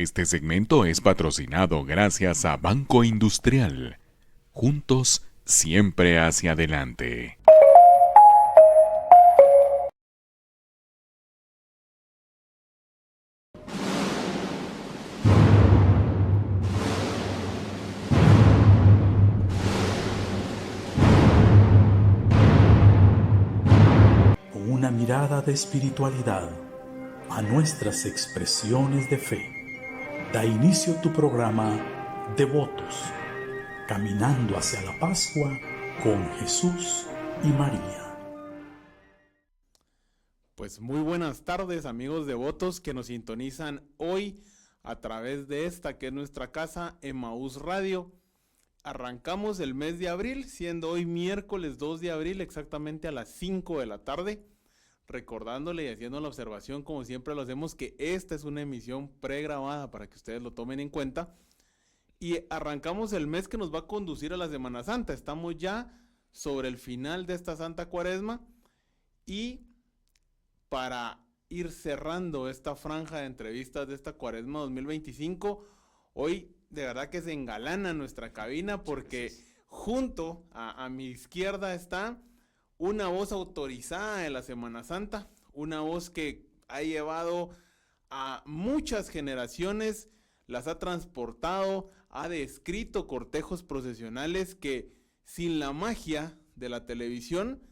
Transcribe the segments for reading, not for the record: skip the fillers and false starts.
Este segmento es patrocinado gracias a Banco Industrial. Juntos, siempre hacia adelante. Con una mirada de espiritualidad a nuestras expresiones de fe, da inicio tu programa Devotos, caminando hacia la Pascua con Jesús y María. Pues muy buenas tardes, amigos devotos que nos sintonizan hoy a través de esta que es nuestra casa, Emaús Radio. Arrancamos el mes de abril, siendo hoy miércoles 2 de abril, exactamente a las 5 de la tarde, recordándole y haciendo la observación, como siempre lo hacemos, que esta es una emisión pregrabada para que ustedes lo tomen en cuenta. Y arrancamos el mes que nos va a conducir a la Semana Santa. Estamos ya sobre el final de esta Santa Cuaresma y para ir cerrando esta franja de entrevistas de esta Cuaresma 2025, hoy de verdad que se engalana nuestra cabina porque junto a mi izquierda está una voz autorizada de la Semana Santa, una voz que ha llevado a muchas generaciones, las ha transportado, ha descrito cortejos procesionales que sin la magia de la televisión,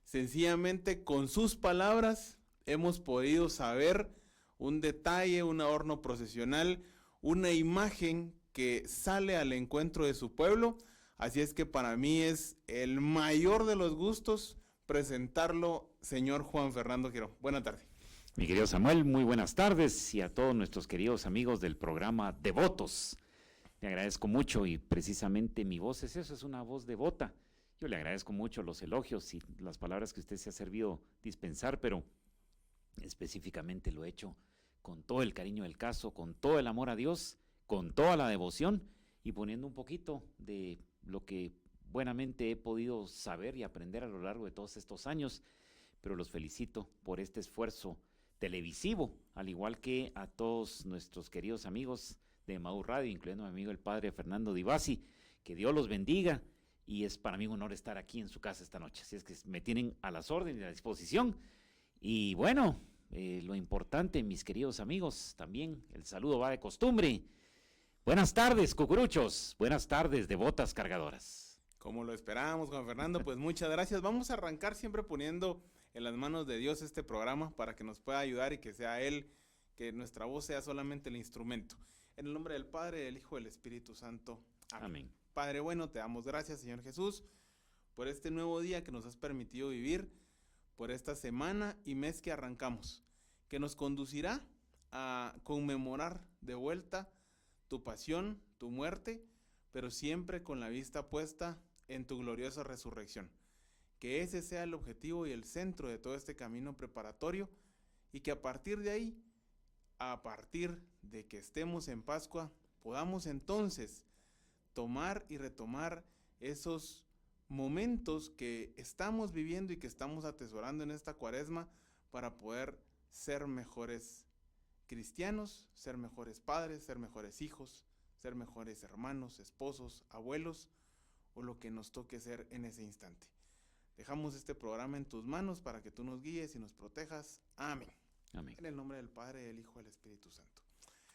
sencillamente con sus palabras hemos podido saber un detalle, un adorno procesional, una imagen que sale al encuentro de su pueblo. Así es que para mí es el mayor de los gustos presentarlo, señor Juan Fernando Girón. Buenas tardes. Mi querido Samuel, muy buenas tardes, y a todos nuestros queridos amigos del programa Devotos. Le agradezco mucho, y precisamente mi voz es eso, es una voz devota. Yo le agradezco mucho los elogios y las palabras que usted se ha servido dispensar, pero específicamente lo he hecho con todo el cariño del caso, con todo el amor a Dios, con toda la devoción, y poniendo un poquito de lo que buenamente he podido saber y aprender a lo largo de todos estos años. Pero los felicito por este esfuerzo televisivo, al igual que a todos nuestros queridos amigos de Emaús Radio, incluyendo a mi amigo el padre Fernando Di Bassi. Que Dios los bendiga, y es para mí un honor estar aquí en su casa esta noche. Así es que me tienen a las órdenes y a la disposición. Y bueno, lo importante, mis queridos amigos, también el saludo va de costumbre. Buenas tardes, cucuruchos. Buenas tardes, devotas cargadoras. Como lo esperábamos, Juan Fernando, pues muchas gracias. Vamos a arrancar siempre poniendo en las manos de Dios este programa para que nos pueda ayudar y que sea Él, que nuestra voz sea solamente el instrumento. En el nombre del Padre, del Hijo y del Espíritu Santo. Amén. Amén. Padre bueno, te damos gracias, Señor Jesús, por este nuevo día que nos has permitido vivir, por esta semana y mes que arrancamos, que nos conducirá a conmemorar de vuelta tu pasión, tu muerte, pero siempre con la vista puesta en tu gloriosa resurrección. Que ese sea el objetivo y el centro de todo este camino preparatorio, y que a partir de ahí, a partir de que estemos en Pascua, podamos entonces tomar y retomar esos momentos que estamos viviendo y que estamos atesorando en esta Cuaresma para poder ser mejores cristianos, ser mejores padres, ser mejores hijos, ser mejores hermanos, esposos, abuelos, o lo que nos toque ser en ese instante. Dejamos este programa en tus manos para que tú nos guíes y nos protejas. Amén. Amén. En el nombre del Padre, del Hijo y del Espíritu Santo.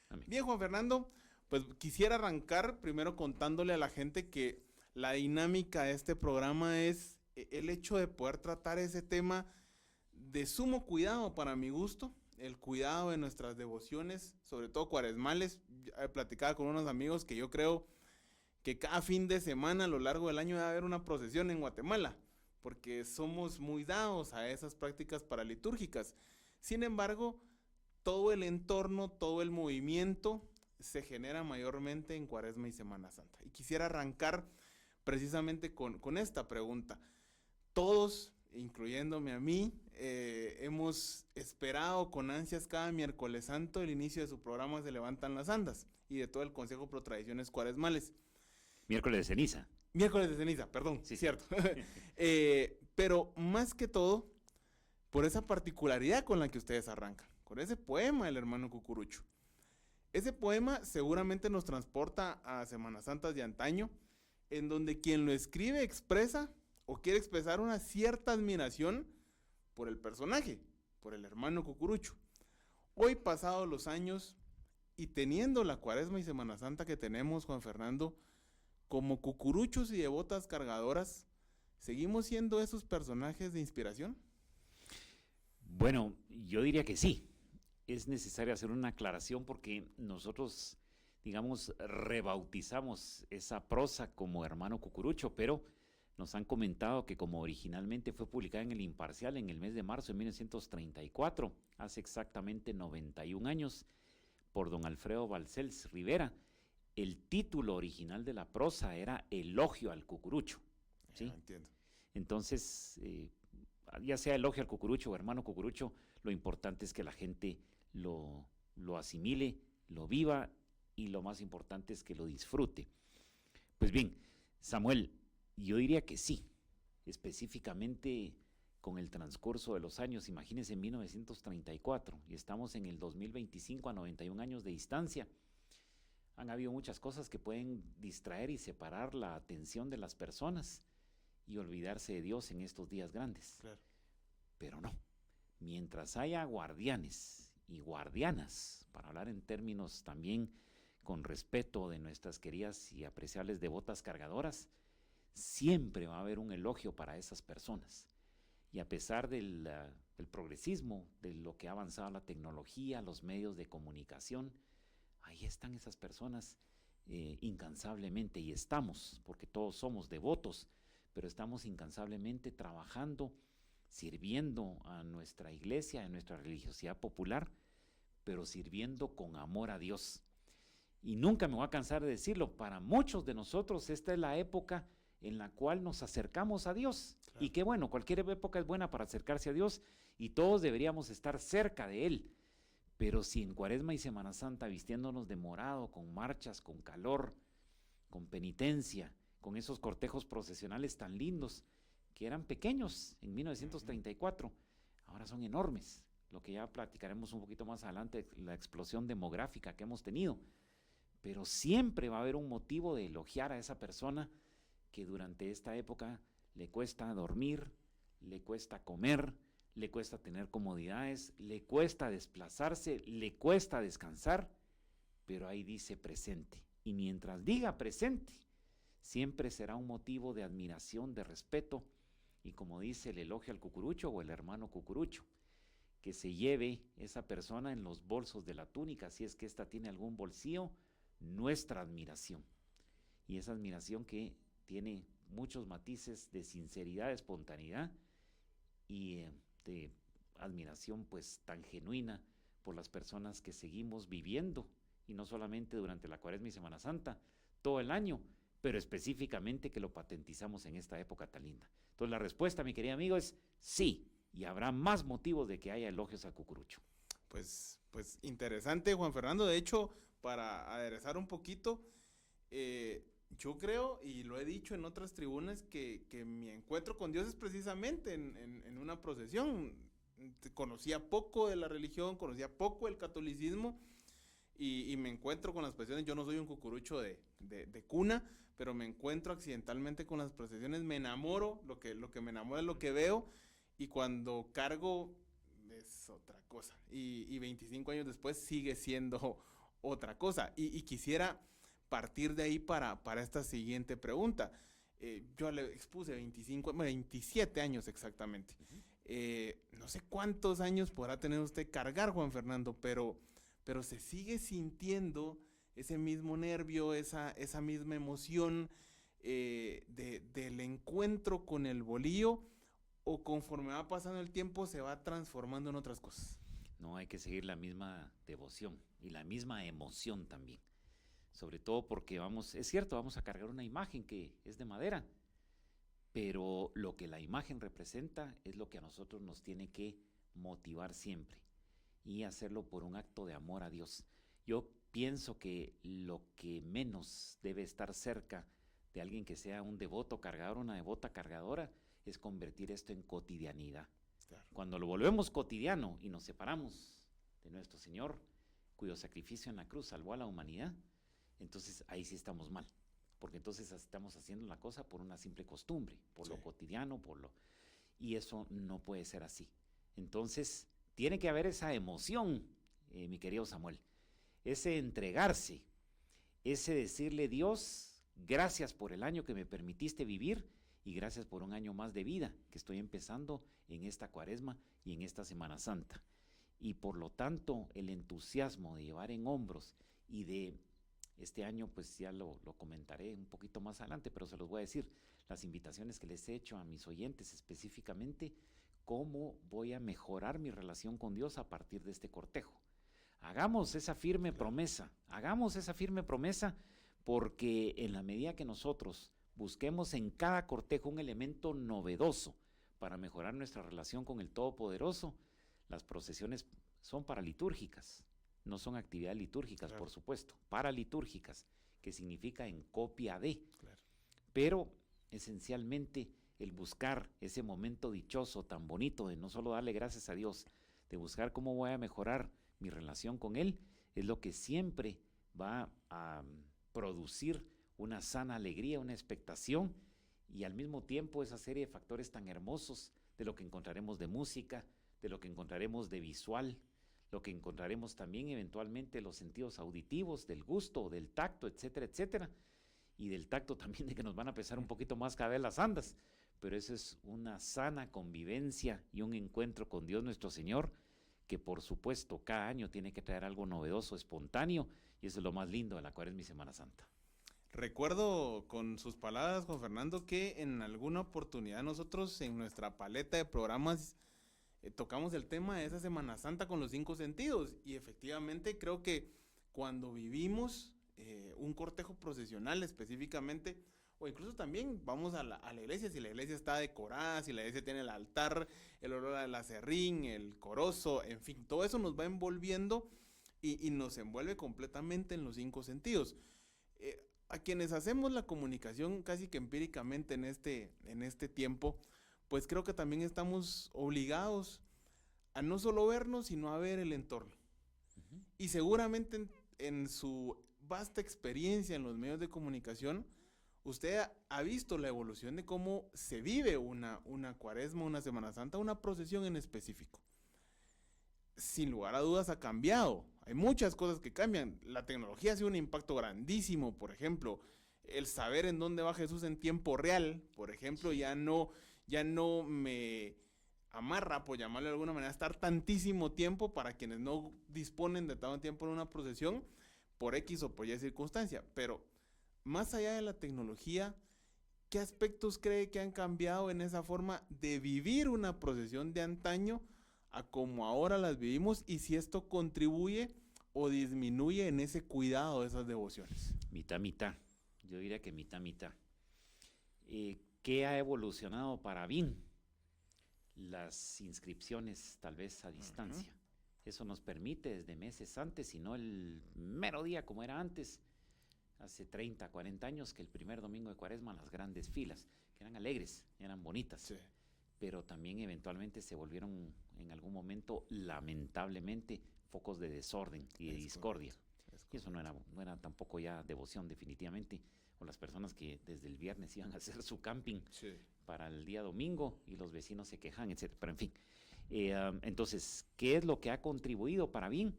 Amén. Bien, Juan Fernando, pues quisiera arrancar primero contándole a la gente que la dinámica de este programa es el hecho de poder tratar ese tema de sumo cuidado para mi gusto, el cuidado de nuestras devociones, sobre todo cuaresmales. He platicado con unos amigos que yo creo que cada fin de semana a lo largo del año debe haber una procesión en Guatemala, porque somos muy dados a esas prácticas paralitúrgicas. Sin embargo, todo el entorno, todo el movimiento se genera mayormente en Cuaresma y Semana Santa. Y quisiera arrancar precisamente con esta pregunta. Todos, incluyéndome a mí, hemos esperado con ansias cada miércoles santo el inicio de su programa Se Levantan las Andas y de todo el Consejo Pro Tradiciones Cuaresmales. Miércoles de ceniza. Miércoles de ceniza, perdón, sí, cierto. Pero más que todo, por esa particularidad con la que ustedes arrancan, con ese poema del hermano Cucurucho. Ese poema seguramente nos transporta a Semanas Santas de antaño, en donde quien lo escribe expresa o quiere expresar una cierta admiración por el personaje, por el hermano Cucurucho. Hoy, pasados los años y teniendo la Cuaresma y Semana Santa que tenemos, Juan Fernando, como cucuruchos y devotas cargadoras, ¿seguimos siendo esos personajes de inspiración? Bueno, yo diría que sí. Es necesario hacer una aclaración porque nosotros, digamos, rebautizamos esa prosa como Hermano Cucurucho, pero nos han comentado que como originalmente fue publicada en El Imparcial en el mes de marzo de 1934, hace exactamente 91 años, por don Alfredo Balcells Rivera, el título original de la prosa era Elogio al Cucurucho. ¿Sí? Entiendo. Entonces, ya sea Elogio al Cucurucho o Hermano Cucurucho, lo importante es que la gente lo asimile, lo viva y lo más importante es que lo disfrute. Pues bien, Samuel, yo diría que sí, específicamente con el transcurso de los años, imagínense en 1934 y estamos en el 2025 a 91 años de distancia. Han habido muchas cosas que pueden distraer y separar la atención de las personas y olvidarse de Dios en estos días grandes. Claro. Pero no, mientras haya guardianes y guardianas, para hablar en términos también con respeto de nuestras queridas y apreciables devotas cargadoras, siempre va a haber un elogio para esas personas. Y a pesar del progresismo, de lo que ha avanzado la tecnología, los medios de comunicación, ahí están esas personas incansablemente, y estamos, porque todos somos devotos, pero estamos incansablemente trabajando, sirviendo a nuestra iglesia, a nuestra religiosidad popular, pero sirviendo con amor a Dios. Y nunca me voy a cansar de decirlo, para muchos de nosotros esta es la época en la cual nos acercamos a Dios. Claro. Y que bueno, cualquier época es buena para acercarse a Dios y todos deberíamos estar cerca de Él. Pero si en Cuaresma y Semana Santa vistiéndonos de morado, con marchas, con calor, con penitencia, con esos cortejos procesionales tan lindos, que eran pequeños en 1934, ahora son enormes, lo que ya platicaremos un poquito más adelante, la explosión demográfica que hemos tenido, pero siempre va a haber un motivo de elogiar a esa persona que durante esta época le cuesta dormir, le cuesta comer, le cuesta tener comodidades, le cuesta desplazarse, le cuesta descansar, pero ahí dice presente, y mientras diga presente, siempre será un motivo de admiración, de respeto, y como dice el elogio al Cucurucho o el hermano Cucurucho, que se lleve esa persona en los bolsos de la túnica, si es que ésta tiene algún bolsillo, nuestra admiración. Y esa admiración que tiene muchos matices de sinceridad, de espontaneidad y de admiración pues tan genuina por las personas que seguimos viviendo, y no solamente durante la Cuaresma y Semana Santa, todo el año, pero específicamente que lo patentizamos en esta época tan linda. Entonces la respuesta, mi querido amigo, es sí, y habrá más motivos de que haya elogios a Cucurucho. Pues interesante, Juan Fernando. De hecho, para aderezar un poquito, yo creo, y lo he dicho en otras tribunas, que mi encuentro con Dios es precisamente en una procesión. Conocía poco de la religión, conocía poco del catolicismo, y me encuentro con las procesiones. Yo no soy un cucurucho de cuna, pero me encuentro accidentalmente con las procesiones, me enamoro, lo que me enamora es lo que veo, y cuando cargo es otra cosa, y 25 años después sigue siendo otra cosa, y quisiera partir de ahí para esta siguiente pregunta. Yo le expuse 27 años exactamente. No sé cuántos años podrá tener usted cargar, Juan Fernando, pero se sigue sintiendo ese mismo nervio, esa misma emoción del encuentro con el bolillo, o conforme va pasando el tiempo se va transformando en otras cosas. No, hay que seguir la misma devoción y la misma emoción también. Sobre todo porque es cierto, vamos a cargar una imagen que es de madera, pero lo que la imagen representa es lo que a nosotros nos tiene que motivar siempre, y hacerlo por un acto de amor a Dios. Yo pienso que lo que menos debe estar cerca de alguien que sea un devoto cargador, una devota cargadora, es convertir esto en cotidianidad. Claro. Cuando lo volvemos cotidiano y nos separamos de nuestro Señor, cuyo sacrificio en la cruz salvó a la humanidad, entonces ahí sí estamos mal, porque entonces estamos haciendo la cosa por una simple costumbre, por lo cotidiano, y eso no puede ser así. Entonces, tiene que haber esa emoción, mi querido Samuel, ese entregarse, ese decirle: Dios, gracias por el año que me permitiste vivir y gracias por un año más de vida que estoy empezando en esta Cuaresma y en esta Semana Santa. Y por lo tanto, el entusiasmo de llevar en hombros y de este año, pues ya lo comentaré un poquito más adelante, pero se los voy a decir, las invitaciones que les he hecho a mis oyentes específicamente, cómo voy a mejorar mi relación con Dios a partir de este cortejo. Hagamos esa firme promesa, porque en la medida que nosotros busquemos en cada cortejo un elemento novedoso para mejorar nuestra relación con el Todopoderoso, las procesiones son paralitúrgicas, no son actividades litúrgicas, por supuesto, paralitúrgicas, que significa en copia de, pero esencialmente el buscar ese momento dichoso, tan bonito, de no solo darle gracias a Dios, de buscar cómo voy a mejorar mi relación con Él, es lo que siempre va a producir una sana alegría, una expectación, y al mismo tiempo esa serie de factores tan hermosos de lo que encontraremos de música, de lo que encontraremos de visual, lo que encontraremos también eventualmente los sentidos auditivos, del gusto, del tacto, etcétera, etcétera, y del tacto también de que nos van a pesar un poquito más cada vez las andas, pero eso es una sana convivencia y un encuentro con Dios nuestro Señor, que por supuesto cada año tiene que traer algo novedoso, espontáneo, y eso es lo más lindo de la Cuaresma y Semana Santa. Recuerdo con sus palabras, Juan Fernando, que en alguna oportunidad nosotros en nuestra paleta de programas tocamos el tema de esa Semana Santa con los 5 sentidos, y efectivamente creo que cuando vivimos un cortejo procesional específicamente, o incluso también vamos a la iglesia, si la iglesia está decorada, si la iglesia tiene el altar, el olor al acerrín, el corozo, en fin, todo eso nos va envolviendo y nos envuelve completamente en los 5 sentidos. A quienes hacemos la comunicación casi que empíricamente en este tiempo, pues creo que también estamos obligados a no solo vernos, sino a ver el entorno. Y seguramente en su vasta experiencia en los medios de comunicación, usted ha visto la evolución de cómo se vive una Cuaresma, una Semana Santa, una procesión en específico. Sin lugar a dudas ha cambiado. Hay muchas cosas que cambian. La tecnología ha sido un impacto grandísimo. Por ejemplo, el saber en dónde va Jesús en tiempo real, por ejemplo, ya no me amarra, por llamarlo de alguna manera, estar tantísimo tiempo para quienes no disponen de tanto tiempo en una procesión, por X o por Y circunstancia. Pero más allá de la tecnología, ¿qué aspectos cree que han cambiado en esa forma de vivir una procesión de antaño a como ahora las vivimos, y si esto contribuye o disminuye en ese cuidado de esas devociones? Mitad, mitad. Yo diría que mitad, mitad. ¿Qué ha evolucionado para bien? Las inscripciones tal vez a distancia. Eso nos permite desde meses antes, y no el mero día como era antes, hace 30, 40 años, que el primer domingo de Cuaresma las grandes filas, que eran alegres, eran bonitas, sí, pero también eventualmente se volvieron en algún momento, lamentablemente, focos de desorden y de discordia. Y eso no era tampoco ya devoción, definitivamente. O las personas que desde el viernes iban a hacer su camping, sí, para el día domingo, y los vecinos se quejan, etc. Pero en fin, entonces, ¿qué es lo que ha contribuido para bien?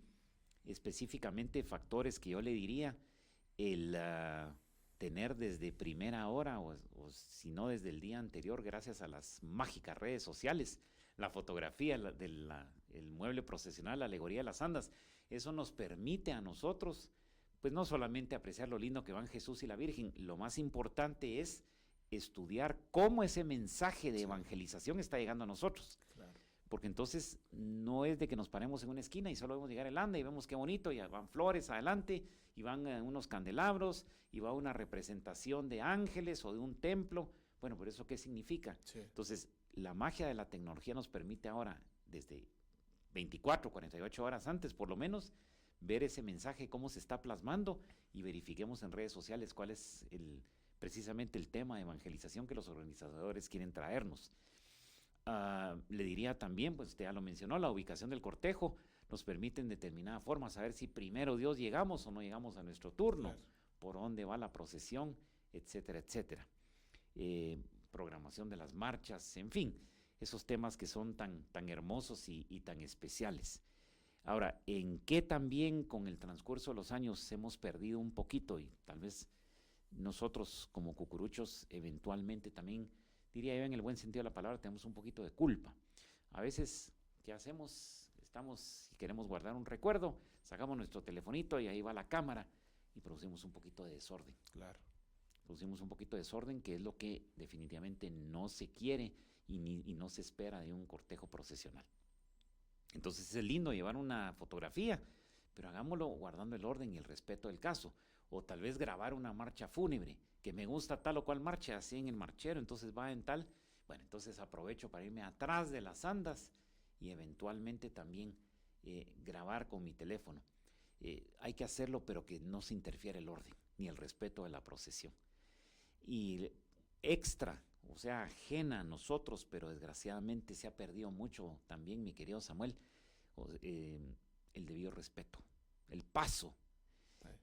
Específicamente factores que yo le diría, el tener desde primera hora, o si no desde el día anterior, gracias a las mágicas redes sociales, la fotografía el mueble procesional, la alegoría de las andas. Eso nos permite a nosotros, pues no solamente apreciar lo lindo que van Jesús y la Virgen, lo más importante es estudiar cómo ese mensaje de evangelización está llegando a nosotros. Claro. Porque entonces no es de que nos paremos en una esquina y solo vemos llegar el anda y vemos qué bonito, y van flores adelante, y van unos candelabros, y va una representación de ángeles o de un templo. Bueno, ¿pero eso qué significa? Sí. Entonces, la magia de la tecnología nos permite ahora, desde 24, 48 horas antes por lo menos, ver ese mensaje, cómo se está plasmando, y verifiquemos en redes sociales cuál es precisamente el tema de evangelización que los organizadores quieren traernos. Le diría también, pues usted ya lo mencionó, la ubicación del cortejo. nos permite en determinada forma saber si primero Dios llegamos o no llegamos a nuestro turno, Claro. por dónde va la procesión, etcétera, etcétera. Programación de las marchas, en fin, esos temas que son tan hermosos y tan especiales. Ahora, ¿en qué también con el transcurso de los años hemos perdido un poquito? Y tal vez nosotros como cucuruchos eventualmente también, diría yo en el buen sentido de la palabra, tenemos un poquito de culpa. A veces, ¿qué hacemos? Estamos y queremos guardar un recuerdo, sacamos nuestro telefonito y ahí va la cámara y producimos un poquito de desorden. Claro. Producimos un poquito de desorden, que es lo que definitivamente no se quiere y no se espera de un cortejo procesional. Entonces es lindo llevar una fotografía, pero hagámoslo guardando el orden y el respeto del caso. O tal vez grabar una marcha fúnebre, que me gusta tal o cual marcha, así en el marchero, entonces va en tal. Bueno, entonces aprovecho para irme atrás de las andas y eventualmente también grabar con mi teléfono. Hay que hacerlo, pero que no se interfiera el orden ni el respeto de la procesión. Y extra, o sea, ajena a nosotros, pero desgraciadamente se ha perdido mucho también, mi querido Samuel, el debido respeto, el paso.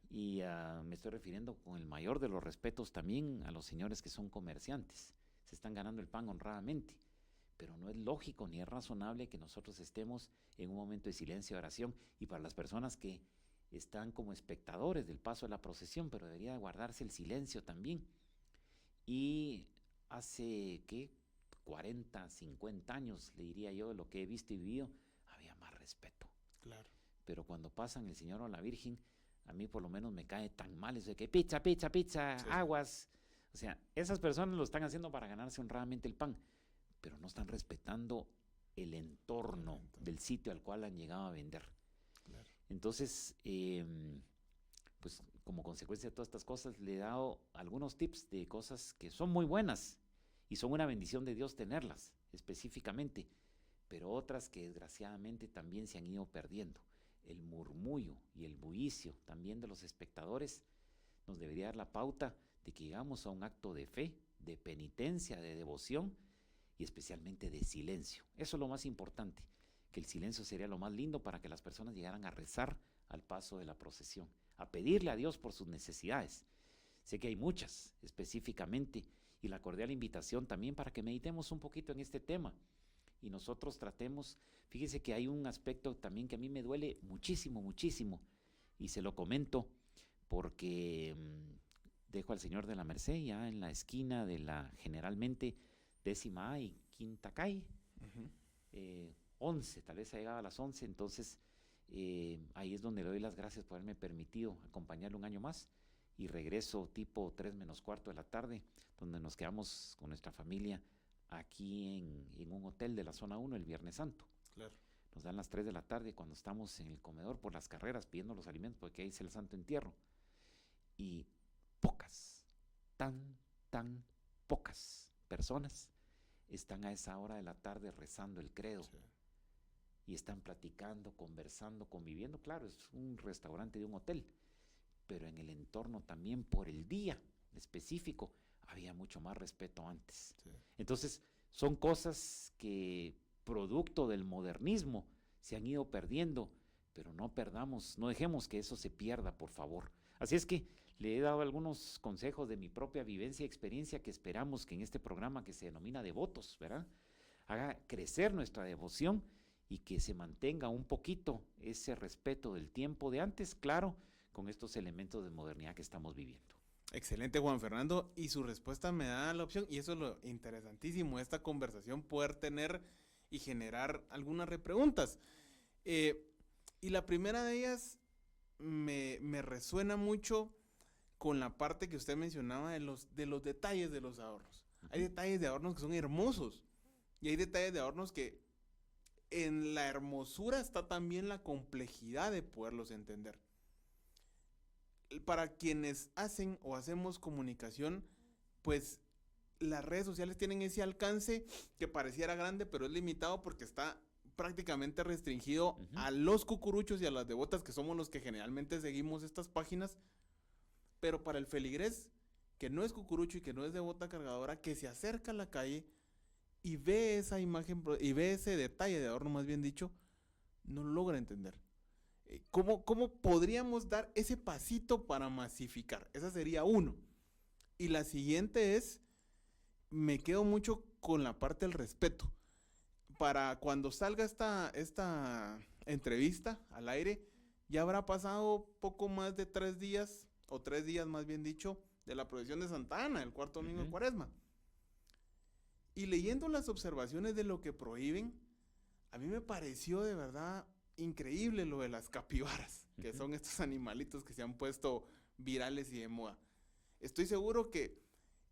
Y me estoy refiriendo con el mayor de los respetos también a los señores que son comerciantes. Se están ganando el pan honradamente, pero no es lógico ni es razonable que nosotros estemos en un momento de silencio y oración. Y para las personas que están como espectadores del paso de la procesión, pero debería guardarse el silencio también. Y hace, ¿qué? 40, 50 años, le diría yo, de lo que he visto y vivido, había más respeto. Claro. Pero cuando pasan el Señor o la Virgen, a mí por lo menos me cae tan mal eso de que pizza, pizza, pizza, sí, aguas. O sea, esas personas lo están haciendo para ganarse honradamente el pan, pero no están respetando el entorno del sitio al cual han llegado a vender. Claro. Entonces, pues como consecuencia de todas estas cosas, le he dado algunos tips de cosas que son muy buenas y son una bendición de Dios tenerlas específicamente, pero otras que desgraciadamente también se han ido perdiendo. El murmullo y el bullicio también de los espectadores nos debería dar la pauta de que llegamos a un acto de fe, de penitencia, de devoción y especialmente de silencio. Eso es lo más importante, que el silencio sería lo más lindo para que las personas llegaran a rezar al paso de la procesión, a pedirle a Dios por sus necesidades. Sé que hay muchas específicamente y la cordial invitación también para que meditemos un poquito en este tema y nosotros tratemos. Fíjese que hay un aspecto también que a mí me duele muchísimo, muchísimo, y se lo comento porque dejo al Señor de la Merced ya en la esquina de la generalmente 10ª y 5ª calle, 11, tal vez ha llegado a las 11, entonces ahí es donde le doy las gracias por haberme permitido acompañarle un año más, y regreso tipo 3:45 de la tarde, donde nos quedamos con nuestra familia aquí en un hotel de la zona 1 el Viernes Santo. Claro. Nos dan las 3 de la tarde cuando estamos en el comedor por las carreras pidiendo los alimentos, porque ahí es el Santo Entierro. Y pocas, tan pocas personas están a esa hora de la tarde rezando el credo. Sí. Y están platicando, conversando, conviviendo. Claro, es un restaurante de un hotel, pero en el entorno también por el día específico había mucho más respeto antes. Sí. Entonces, son cosas que producto del modernismo se han ido perdiendo, pero no dejemos que eso se pierda, por favor. Así es que le he dado algunos consejos de mi propia vivencia y experiencia que esperamos que en este programa que se denomina Devotos, ¿verdad?, haga crecer nuestra devoción y que se mantenga un poquito ese respeto del tiempo de antes, claro, con estos elementos de modernidad que estamos viviendo. Excelente, Juan Fernando, y su respuesta me da la opción, y eso es lo interesantísimo, esta conversación, poder tener y generar algunas repreguntas. Y la primera de ellas me resuena mucho con la parte que usted mencionaba de los detalles de los adornos. Uh-huh. Hay detalles de adornos que son hermosos, y hay detalles de adornos que en la hermosura está también la complejidad de poderlos entender. Para quienes hacen o hacemos comunicación, pues las redes sociales tienen ese alcance que pareciera grande, pero es limitado porque está prácticamente restringido a los cucuruchos y a las devotas, que somos los que generalmente seguimos estas páginas. Pero para el feligrés, que no es cucurucho y que no es devota cargadora, que se acerca a la calle y ve esa imagen y ve ese detalle de adorno, más bien dicho, no logra entender. ¿Cómo podríamos dar ese pasito para masificar? Esa sería uno. Y la siguiente es, me quedo mucho con la parte del respeto. Para cuando salga esta entrevista al aire, ya habrá pasado poco más de 3 días, o 3 días más bien dicho, de la procesión de Santa Ana, el cuarto domingo de Cuaresma. Y leyendo las observaciones de lo que prohíben, a mí me pareció de verdad increíble lo de las capibaras, que son estos animalitos que se han puesto virales y de moda. Estoy seguro que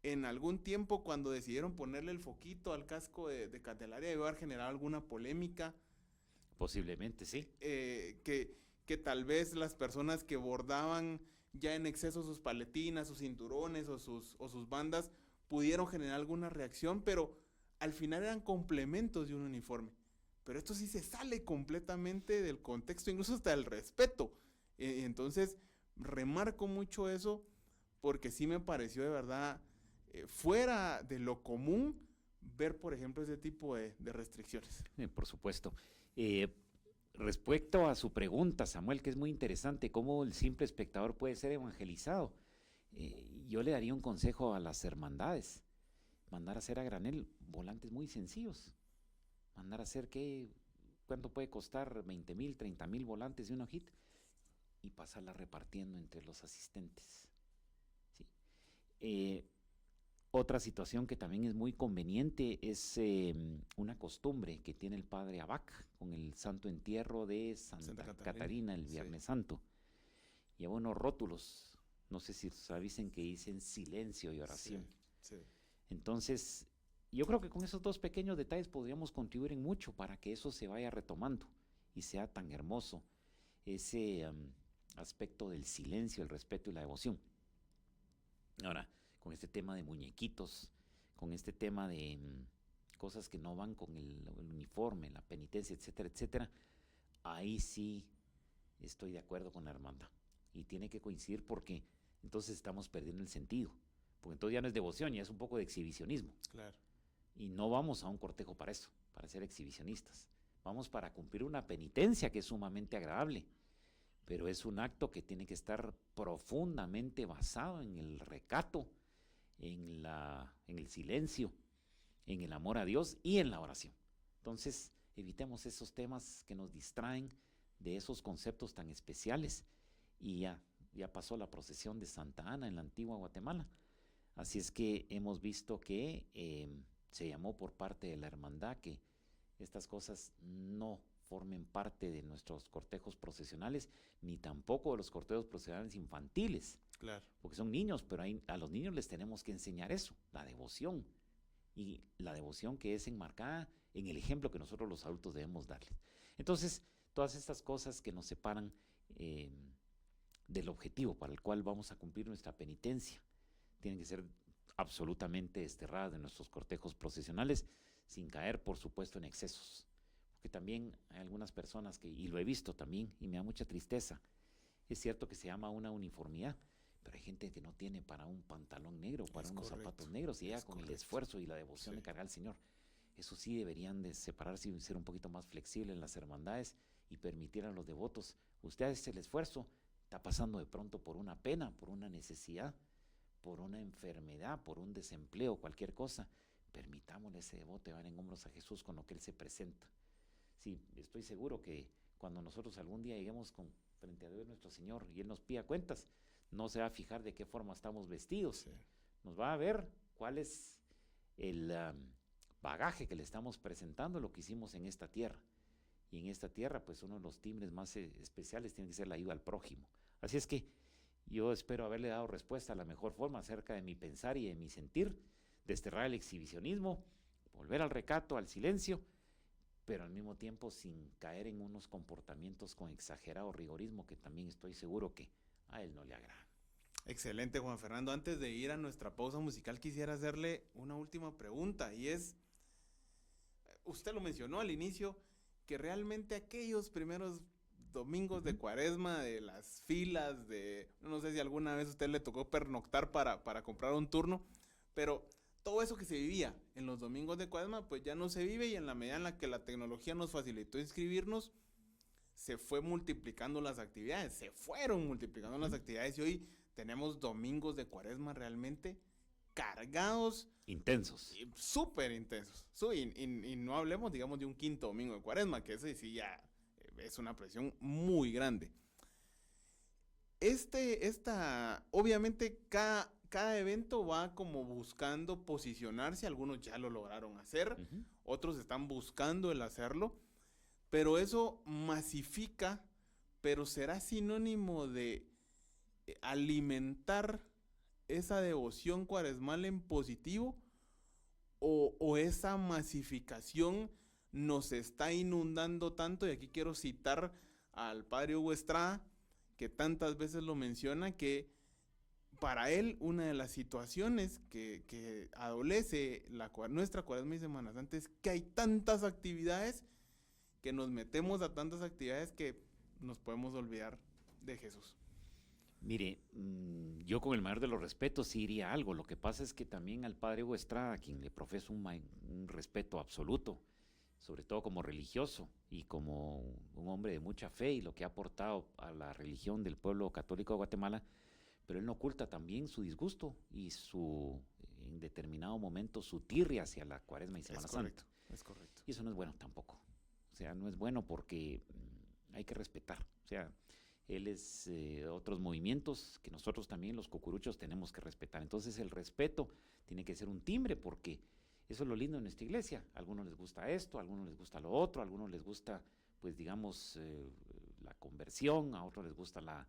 en algún tiempo, cuando decidieron ponerle el foquito al casco de Candelaria, debe haber generado alguna polémica. Posiblemente, sí. Que tal vez las personas que bordaban ya en exceso sus paletinas, sus cinturones o sus bandas pudieron generar alguna reacción, pero al final eran complementos de un uniforme. Pero esto sí se sale completamente del contexto, incluso hasta del respeto. Entonces, remarco mucho eso porque sí me pareció de verdad fuera de lo común ver, por ejemplo, ese tipo de restricciones. Por supuesto. Respecto a su pregunta, Samuel, que es muy interesante, cómo el simple espectador puede ser evangelizado. Yo le daría un consejo a las hermandades: mandar a hacer a granel volantes muy sencillos. Mandar a hacer ¿cuánto puede costar? 20,000, 30,000 volantes de una hojita, y pasarla repartiendo entre los asistentes. ¿Sí? Otra situación que también es muy conveniente es una costumbre que tiene el padre Abac con el santo entierro de Santa Catarina el Viernes Santo. Lleva unos rótulos, no sé si avisen, que dicen silencio y oración. Sí. Entonces, yo creo que con esos 2 pequeños detalles podríamos contribuir en mucho para que eso se vaya retomando y sea tan hermoso ese aspecto del silencio, el respeto y la devoción. Ahora, con este tema de muñequitos, con este tema de cosas que no van con el uniforme, la penitencia, etcétera, etcétera, ahí sí estoy de acuerdo con la hermandad. Y tiene que coincidir, porque entonces estamos perdiendo el sentido. Porque entonces ya no es devoción, ya es un poco de exhibicionismo. Claro. Y no vamos a un cortejo para eso, para ser exhibicionistas. Vamos para cumplir una penitencia que es sumamente agradable, pero es un acto que tiene que estar profundamente basado en el recato, en el silencio, en el amor a Dios y en la oración. Entonces, evitemos esos temas que nos distraen de esos conceptos tan especiales. Y ya pasó la procesión de Santa Ana en la antigua Guatemala. Así es que hemos visto que se llamó por parte de la hermandad que estas cosas no formen parte de nuestros cortejos procesionales, ni tampoco de los cortejos procesionales infantiles. Claro. Porque son niños, pero a los niños les tenemos que enseñar eso, la devoción. Y la devoción que es enmarcada en el ejemplo que nosotros los adultos debemos darles. Entonces, todas estas cosas que nos separan del objetivo para el cual vamos a cumplir nuestra penitencia tienen que ser absolutamente desterradas de nuestros cortejos procesionales, sin caer, por supuesto, en excesos. Porque también hay algunas personas y lo he visto también, y me da mucha tristeza. Es cierto que se llama una uniformidad, pero hay gente que no tiene para un pantalón negro, para unos zapatos negros, y llega con el esfuerzo y la devoción de cargar al Señor. Eso sí deberían de separarse y ser un poquito más flexibles en las hermandades y permitir a los devotos: usted hace el esfuerzo, está pasando de pronto por una pena, por una necesidad, por una enfermedad, por un desempleo, cualquier cosa, permitámosle a ese devoto llevar en hombros a Jesús con lo que Él se presenta. Sí, estoy seguro que cuando nosotros algún día lleguemos frente a Dios nuestro Señor y Él nos pida cuentas, no se va a fijar de qué forma estamos vestidos, nos va a ver cuál es el bagaje que le estamos presentando, lo que hicimos en esta tierra. Y en esta tierra, pues uno de los timbres más especiales tiene que ser la ayuda al prójimo. Así es que yo espero haberle dado respuesta a la mejor forma acerca de mi pensar y de mi sentir, desterrar el exhibicionismo, volver al recato, al silencio, pero al mismo tiempo sin caer en unos comportamientos con exagerado rigorismo que también estoy seguro que a él no le agrada. Excelente, Juan Fernando. Antes de ir a nuestra pausa musical, quisiera hacerle una última pregunta, y es, usted lo mencionó al inicio, que realmente aquellos primeros domingos de Cuaresma, de las filas, no sé si alguna vez a usted le tocó pernoctar para comprar un turno, pero todo eso que se vivía en los domingos de Cuaresma, pues ya no se vive, y en la medida en la que la tecnología nos facilitó inscribirnos, se fue multiplicando las actividades, se fueron multiplicando las actividades y hoy tenemos domingos de Cuaresma realmente cargados. Intensos. Súper intensos. Y no hablemos, digamos, de un quinto domingo de Cuaresma, que ese sí ya es una presión muy grande. Obviamente cada evento va como buscando posicionarse, algunos ya lo lograron hacer, otros están buscando el hacerlo, pero eso masifica, pero será sinónimo de alimentar esa devoción cuaresmal en positivo, o esa masificación nos está inundando tanto. Y aquí quiero citar al padre Hugo Estrada, que tantas veces lo menciona, que para él una de las situaciones que adolece nuestra Cuaresma y Semana Santa es que hay tantas actividades, que nos metemos a tantas actividades que nos podemos olvidar de Jesús. Mire, yo con el mayor de los respetos sí diría algo. Lo que pasa es que también al padre Hugo Estrada, a quien le profeso un respeto absoluto, sobre todo como religioso y como un hombre de mucha fe y lo que ha aportado a la religión del pueblo católico de Guatemala, pero él no oculta también su disgusto y en determinado momento, su tirria hacia la Cuaresma y Semana Santa. Es correcto. Y eso no es bueno tampoco. O sea, no es bueno porque hay que respetar. O sea, él es otros movimientos que nosotros también, los cucuruchos, tenemos que respetar. Entonces el respeto tiene que ser un timbre, porque eso es lo lindo de nuestra iglesia. A algunos les gusta esto, a algunos les gusta lo otro, a algunos les gusta, pues digamos, la conversión, a otros les gusta la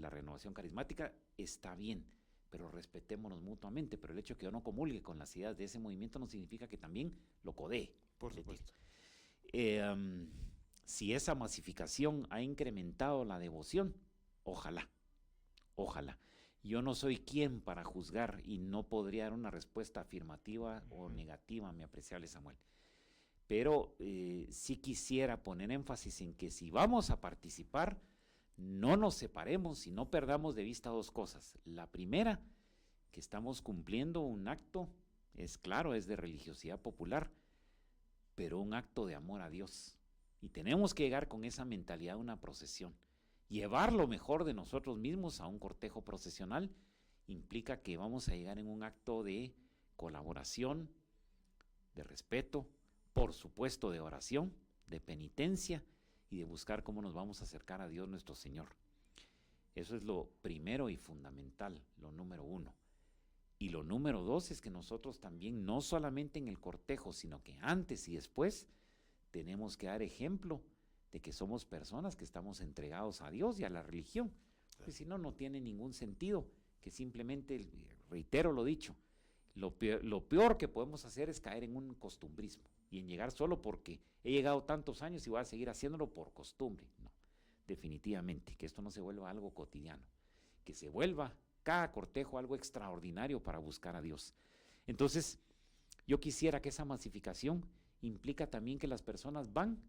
renovación carismática. Está bien, pero respetémonos mutuamente. Pero el hecho de que yo no comulgue con las ideas de ese movimiento no significa que también lo codee. Por supuesto. Si esa masificación ha incrementado la devoción, ojalá. Yo no soy quien para juzgar y no podría dar una respuesta afirmativa o negativa, mi apreciable Samuel. Pero sí quisiera poner énfasis en que si vamos a participar, no nos separemos y no perdamos de vista dos cosas. La primera, que estamos cumpliendo un acto, es claro, es de religiosidad popular, pero un acto de amor a Dios. Y tenemos que llegar con esa mentalidad a una procesión. Llevar lo mejor de nosotros mismos a un cortejo procesional implica que vamos a llegar en un acto de colaboración, de respeto, por supuesto de oración, de penitencia y de buscar cómo nos vamos a acercar a Dios nuestro Señor. Eso es lo primero y fundamental, lo número uno. Y lo número dos es que nosotros también, no solamente en el cortejo, sino que antes y después, tenemos que dar ejemplo de que somos personas que estamos entregados a Dios y a la religión. Porque si no, no tiene ningún sentido que simplemente, reitero lo dicho, lo peor que podemos hacer es caer en un costumbrismo y en llegar solo porque he llegado tantos años y voy a seguir haciéndolo por costumbre. No, definitivamente, que esto no se vuelva algo cotidiano, que se vuelva cada cortejo algo extraordinario para buscar a Dios. Entonces, yo quisiera que esa masificación implica también que las personas van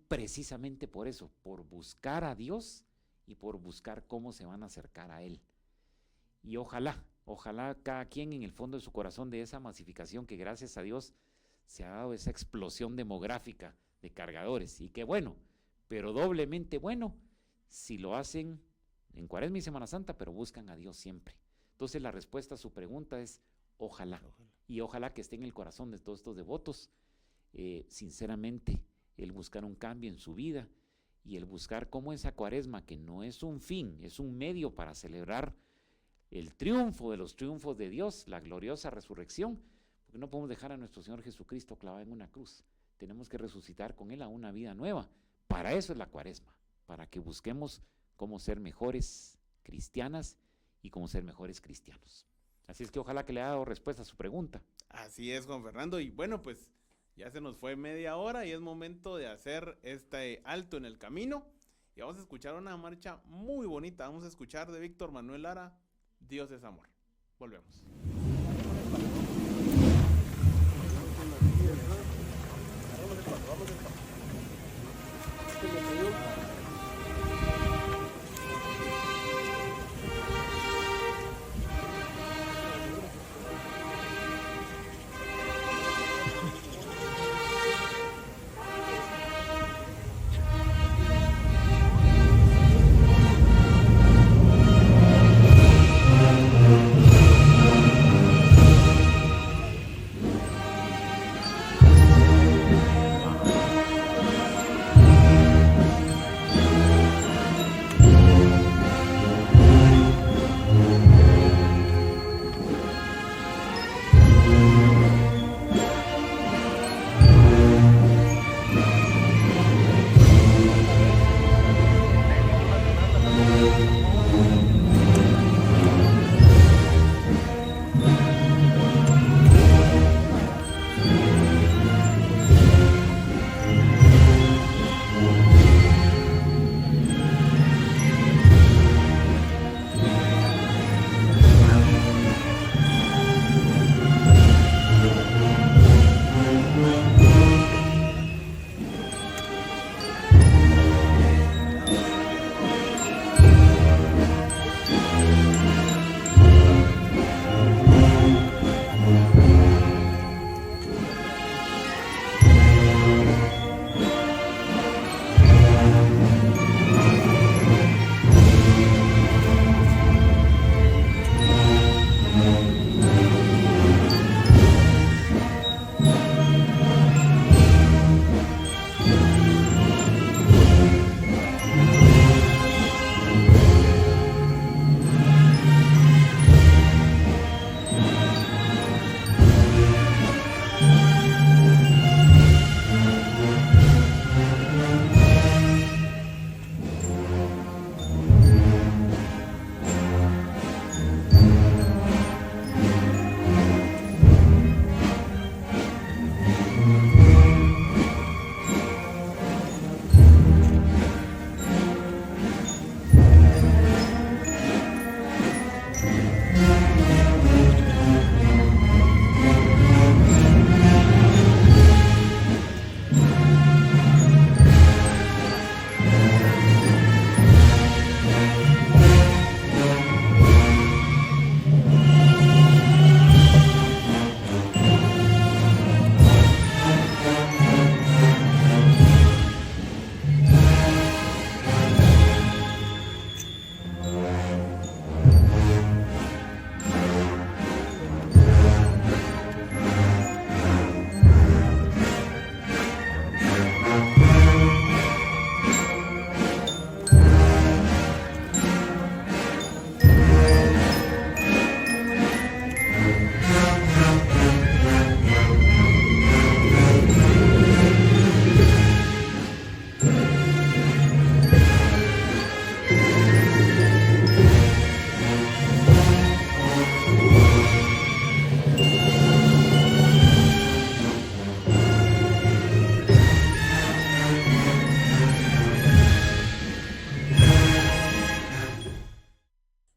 precisamente por eso, por buscar a Dios y por buscar cómo se van a acercar a Él. Y ojalá cada quien en el fondo de su corazón de esa masificación, que gracias a Dios se ha dado esa explosión demográfica de cargadores, y qué bueno, pero doblemente bueno si lo hacen en Cuaresma y Semana Santa, pero buscan a Dios siempre. Entonces la respuesta a su pregunta es ojalá. Y ojalá que esté en el corazón de todos estos devotos, sinceramente, el buscar un cambio en su vida y el buscar cómo esa Cuaresma, que no es un fin, es un medio para celebrar el triunfo de los triunfos de Dios, la gloriosa resurrección, porque no podemos dejar a nuestro Señor Jesucristo clavado en una cruz. Tenemos que resucitar con Él a una vida nueva. Para eso es la Cuaresma, para que busquemos cómo ser mejores cristianas y cómo ser mejores cristianos. Así es que ojalá que le haya dado respuesta a su pregunta. Así es, Juan Fernando. Y bueno, pues ya se nos fue media hora y es momento de hacer este alto en el camino. Y vamos a escuchar una marcha muy bonita. Vamos a escuchar de Víctor Manuel Lara, Dios es amor. Volvemos.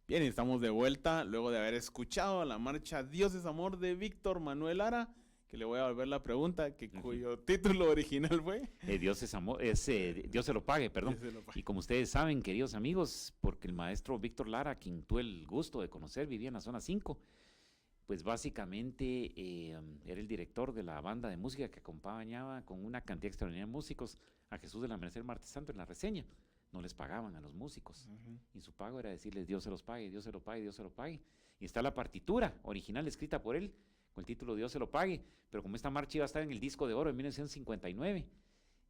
Bien, estamos de vuelta luego de haber escuchado la marcha Dios es Amor de Víctor Manuel Lara, que le voy a volver la pregunta, cuyo título original fue... Dios es amor, Dios se lo pague, perdón. Dios se lo pague. Y como ustedes saben, queridos amigos, porque el maestro Víctor Lara, quien tuve el gusto de conocer, vivía en la zona 5, pues básicamente era el director de la banda de música que acompañaba con una cantidad extraordinaria de músicos a Jesús de la Merced Martes Santo en la reseña. No les pagaban a los músicos. Y su pago era decirles Dios se los pague, Dios se lo pague, Dios se lo pague. Y está la partitura original escrita por él, con el título Dios se lo pague. Pero como esta marcha iba a estar en el disco de oro en 1959,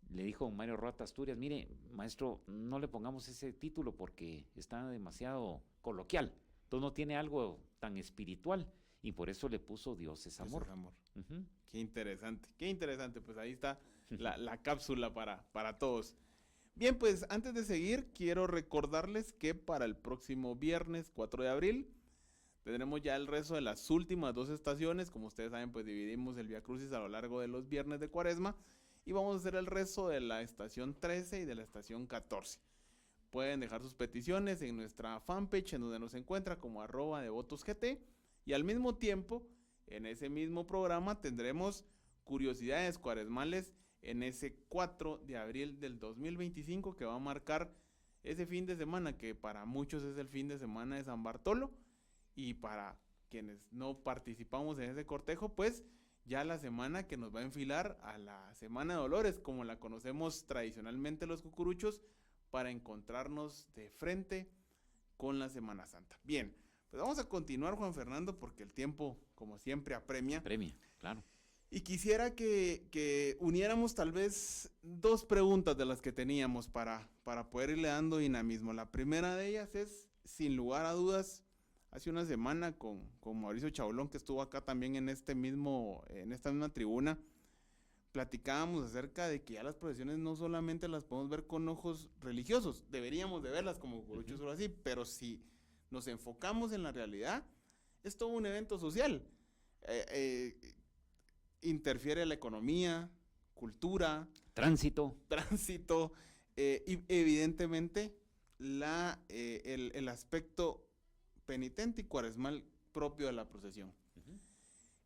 le dijo don Mario Rota Asturias, mire, maestro, no le pongamos ese título porque está demasiado coloquial. Entonces no tiene algo tan espiritual. Y por eso le puso Dios es amor. Dios es amor. Qué interesante. Pues ahí está la cápsula para todos. Bien, pues antes de seguir, quiero recordarles que para el próximo viernes 4 de abril tendremos ya el rezo de las últimas 2 estaciones. Como ustedes saben, pues dividimos el Vía Crucis a lo largo de los viernes de Cuaresma y vamos a hacer el rezo de la estación 13 y de la estación 14. Pueden dejar sus peticiones en nuestra fanpage, en donde nos encuentra como @devotosgt, y al mismo tiempo, en ese mismo programa tendremos curiosidades cuaresmales en ese 4 de abril del 2025, que va a marcar ese fin de semana, que para muchos es el fin de semana de San Bartolo, y para quienes no participamos en ese cortejo, pues ya la semana que nos va a enfilar a la Semana de Dolores, como la conocemos tradicionalmente los cucuruchos, para encontrarnos de frente con la Semana Santa. Bien, pues vamos a continuar, Juan Fernando, porque el tiempo, como siempre, apremia. Premia, claro. Y quisiera que uniéramos tal vez 2 preguntas de las que teníamos para poder irle dando dinamismo. La primera de ellas es, sin lugar a dudas, hace una semana con Mauricio Chaulón, que estuvo acá también en esta misma tribuna, platicábamos acerca de que ya las procesiones no solamente las podemos ver con ojos religiosos, deberíamos de verlas como cucuruchos o así, pero si nos enfocamos en la realidad, es todo un evento social. Interfiere la economía, cultura, tránsito, y evidentemente el aspecto penitente y cuaresmal propio de la procesión.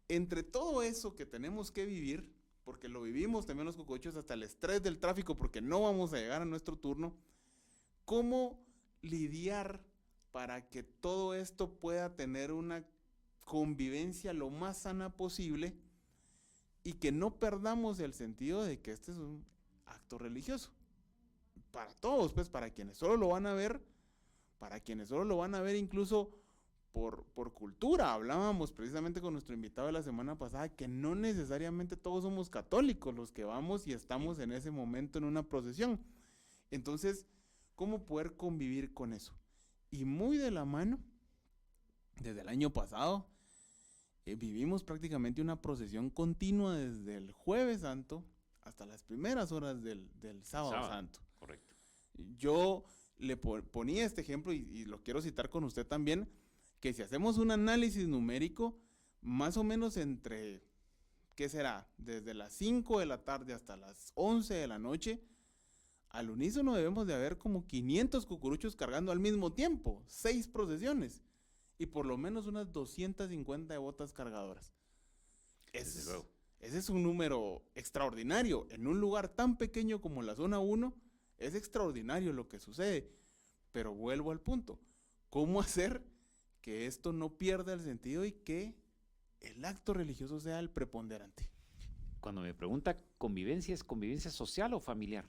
Entre todo eso que tenemos que vivir, porque lo vivimos también los cucuruchos, hasta el estrés del tráfico, porque no vamos a llegar a nuestro turno, ¿cómo lidiar para que todo esto pueda tener una convivencia lo más sana posible y que no perdamos el sentido de que este es un acto religioso? Para todos, pues, para quienes solo lo van a ver, incluso por cultura. Hablábamos precisamente con nuestro invitado de la semana pasada que no necesariamente todos somos católicos los que vamos y estamos en ese momento en una procesión. Entonces, ¿cómo poder convivir con eso? Y muy de la mano, desde el año pasado, vivimos prácticamente una procesión continua desde el Jueves Santo hasta las primeras horas del Sábado Santo. Correcto. Yo le ponía este ejemplo y lo quiero citar con usted también, que si hacemos un análisis numérico, más o menos entre, ¿qué será? Desde las 5 de la tarde hasta las 11 de la noche, al unísono debemos de haber como 500 cucuruchos cargando al mismo tiempo, 6 procesiones, y por lo menos unas 250 devotas cargadoras. Ese es un número extraordinario. En un lugar tan pequeño como la zona 1, es extraordinario lo que sucede. Pero vuelvo al punto, ¿cómo hacer que esto no pierda el sentido y que el acto religioso sea el preponderante? Cuando me pregunta convivencia, ¿es convivencia social o familiar?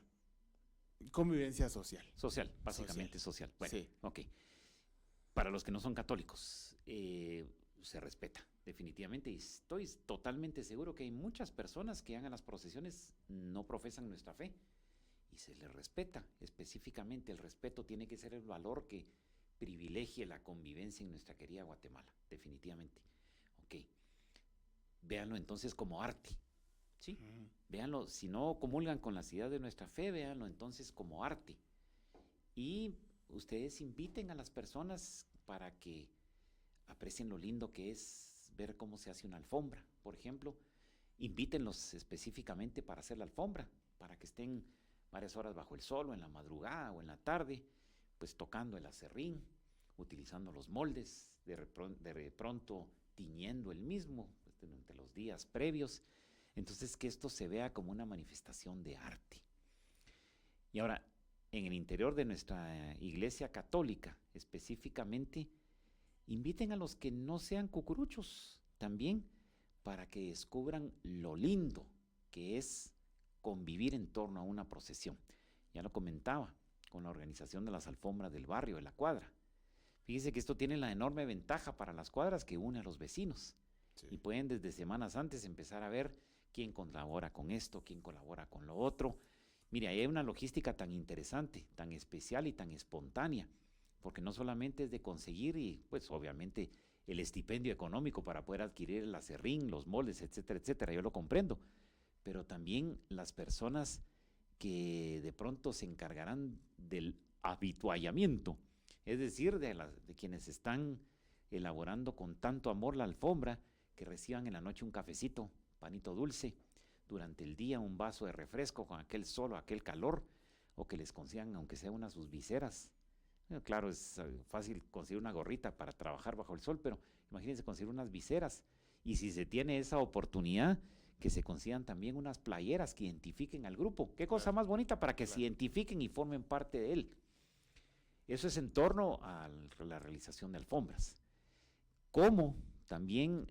Convivencia social. Social, básicamente social. Bueno, sí. Ok. Para los que no son católicos, se respeta, definitivamente. Y estoy totalmente seguro que hay muchas personas que van a las procesiones, no profesan nuestra fe. Y se les respeta. Específicamente, el respeto tiene que ser el valor que privilegie la convivencia en nuestra querida Guatemala, definitivamente. Ok. Véanlo entonces como arte. ¿Sí? Véanlo, si no comulgan con las ideas de nuestra fe, véanlo entonces como arte. Y ustedes inviten a las personas para que aprecien lo lindo que es ver cómo se hace una alfombra, por ejemplo. Invítenlos específicamente para hacer la alfombra, para que estén varias horas bajo el sol, o en la madrugada, o en la tarde, pues tocando el aserrín, utilizando los moldes, de pronto tiñendo el mismo durante los días previos. Entonces, que esto se vea como una manifestación de arte. Y ahora, en el interior de nuestra iglesia católica, específicamente, inviten a los que no sean cucuruchos también para que descubran lo lindo que es convivir en torno a una procesión. Ya lo comentaba con la organización de las alfombras del barrio, de la cuadra. Fíjese que esto tiene la enorme ventaja para las cuadras que une a los vecinos. Sí. Y pueden desde semanas antes empezar a ver quién colabora con esto, quién colabora con lo otro. Mire, ahí hay una logística tan interesante, tan especial y tan espontánea, porque no solamente es de conseguir y pues obviamente el estipendio económico para poder adquirir el acerrín, los moldes, etcétera, etcétera, yo lo comprendo, pero también las personas que de pronto se encargarán del habituallamiento, es decir, de quienes están elaborando con tanto amor la alfombra, que reciban en la noche un cafecito, panito dulce, durante el día un vaso de refresco con aquel sol o aquel calor, o que les consigan aunque sea una sus viseras. Claro, es fácil conseguir una gorrita para trabajar bajo el sol, pero imagínense conseguir unas viseras, y si se tiene esa oportunidad, que se consigan también unas playeras que identifiquen al grupo. Qué cosa más bonita para que se identifiquen y formen parte de él. Eso es en torno a la realización de alfombras. ¿Cómo también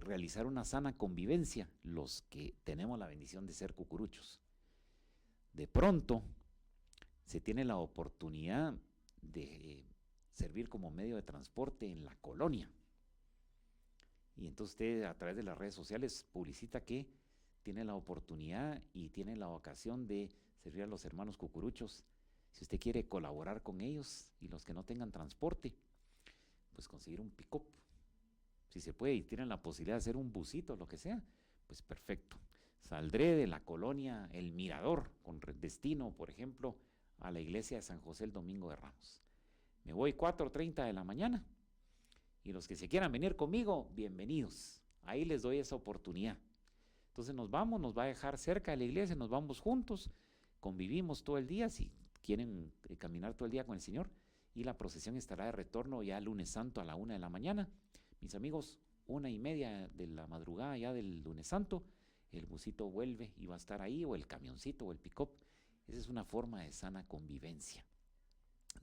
realizar una sana convivencia los que tenemos la bendición de ser cucuruchos? De pronto se tiene la oportunidad de servir como medio de transporte en la colonia. Y entonces usted a través de las redes sociales publicita que tiene la oportunidad y tiene la ocasión de servir a los hermanos cucuruchos. Si usted quiere colaborar con ellos y los que no tengan transporte, pues conseguir un pick-up. Si se puede y tienen la posibilidad de hacer un busito, lo que sea, pues perfecto. Saldré de la colonia El Mirador con destino, por ejemplo, a la iglesia de San José el Domingo de Ramos. Me voy 4:30 de la mañana y los que se quieran venir conmigo, bienvenidos. Ahí les doy esa oportunidad. Entonces nos vamos, nos va a dejar cerca de la iglesia, nos vamos juntos, convivimos todo el día, si quieren caminar todo el día con el Señor, y la procesión estará de retorno ya el lunes santo a la 1 de la mañana. Mis amigos, 1:30 de la madrugada ya del lunes santo, el busito vuelve y va a estar ahí, o el camioncito o el pick-up. Esa es una forma de sana convivencia,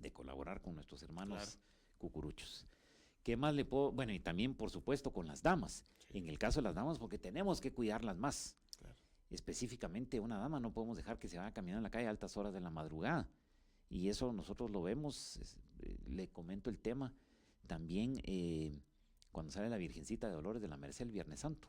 de colaborar con nuestros hermanos cucuruchos. ¿Qué más le puedo? Bueno, y también, por supuesto, con las damas. Sí. En el caso de las damas, porque tenemos que cuidarlas más. Claro. Específicamente, una dama no podemos dejar que se vaya caminando en la calle a altas horas de la madrugada. Y eso nosotros lo vemos, le comento el tema, también cuando sale la Virgencita de Dolores de la Merced el Viernes Santo.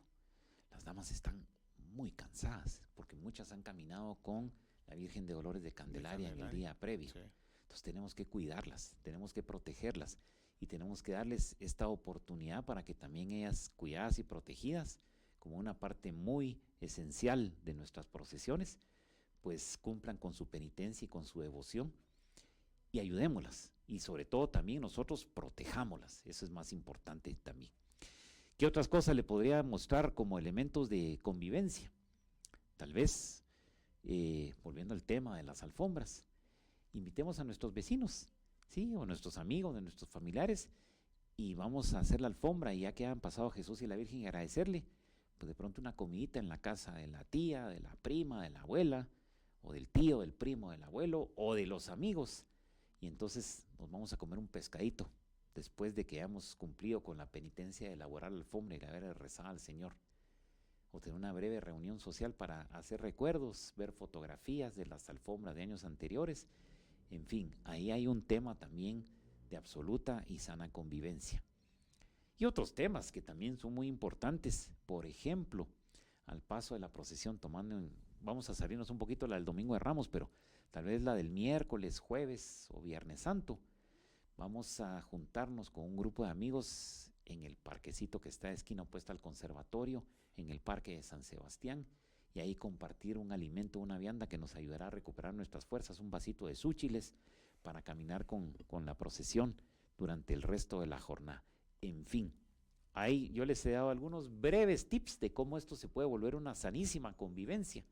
Las damas están muy cansadas, porque muchas han caminado con la Virgen de Dolores de Candelaria en el día previo. Sí. Entonces tenemos que cuidarlas, tenemos que protegerlas, y tenemos que darles esta oportunidad para que también ellas, cuidadas y protegidas, como una parte muy esencial de nuestras procesiones, pues cumplan con su penitencia y con su devoción, y ayudémoslas, y sobre todo también nosotros protejámoslas. Eso es más importante también. ¿Qué otras cosas le podría mostrar como elementos de convivencia? Tal vez, volviendo al tema de las alfombras, invitemos a nuestros vecinos, ¿sí? O nuestros amigos, de nuestros familiares, y vamos a hacer la alfombra, y ya que han pasado Jesús y la Virgen, y agradecerle, pues de pronto una comidita en la casa de la tía, de la prima, de la abuela, o del tío, del primo, del abuelo, o de los amigos, y entonces nos vamos a comer un pescadito, después de que hayamos cumplido con la penitencia de elaborar la alfombra y de haber rezado al Señor, o tener una breve reunión social para hacer recuerdos, ver fotografías de las alfombras de años anteriores. En fin, ahí hay un tema también de absoluta y sana convivencia. Y otros temas que también son muy importantes, por ejemplo, al paso de la procesión, vamos a salirnos un poquito la del Domingo de Ramos, pero tal vez la del miércoles, jueves o Viernes Santo, vamos a juntarnos con un grupo de amigos en el parquecito que está a esquina opuesta al conservatorio, en el Parque de San Sebastián, y ahí compartir un alimento, una vianda que nos ayudará a recuperar nuestras fuerzas, un vasito de súchiles para caminar con la procesión durante el resto de la jornada. En fin, ahí yo les he dado algunos breves tips de cómo esto se puede volver una sanísima convivencia,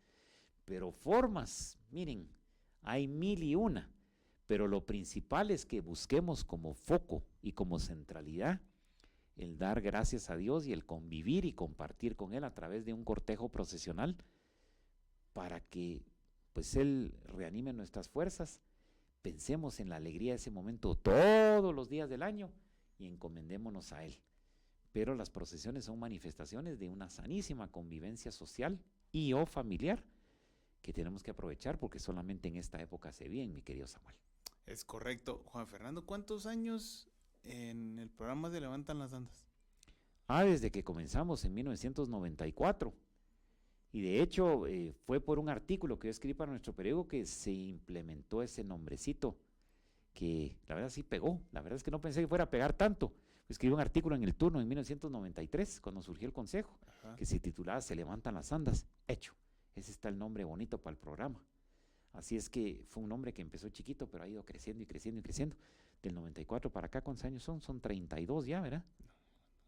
pero formas, miren, hay 1000 y una, Pero lo principal es que busquemos como foco y como centralidad el dar gracias a Dios y el convivir y compartir con Él a través de un cortejo procesional para que pues Él reanime nuestras fuerzas. Pensemos en la alegría de ese momento todos los días del año y encomendémonos a Él. Pero las procesiones son manifestaciones de una sanísima convivencia social y o familiar que tenemos que aprovechar porque solamente en esta época se viene, mi querido Samuel. Es correcto. Juan Fernando, ¿cuántos años en el programa se levantan las andas? Desde que comenzamos en 1994. Y de hecho fue por un artículo que yo escribí para nuestro periódico que se implementó ese nombrecito, que la verdad sí pegó. La verdad es que no pensé que fuera a pegar tanto. Escribí un artículo en El Turno en 1993, cuando surgió el consejo, que se titulaba Se levantan las andas. Hecho, ese está el nombre bonito para el programa. Así es que fue un nombre que empezó chiquito, pero ha ido creciendo y creciendo y creciendo. Del 94 para acá, ¿cuántos años son? Son 32 ya, ¿verdad?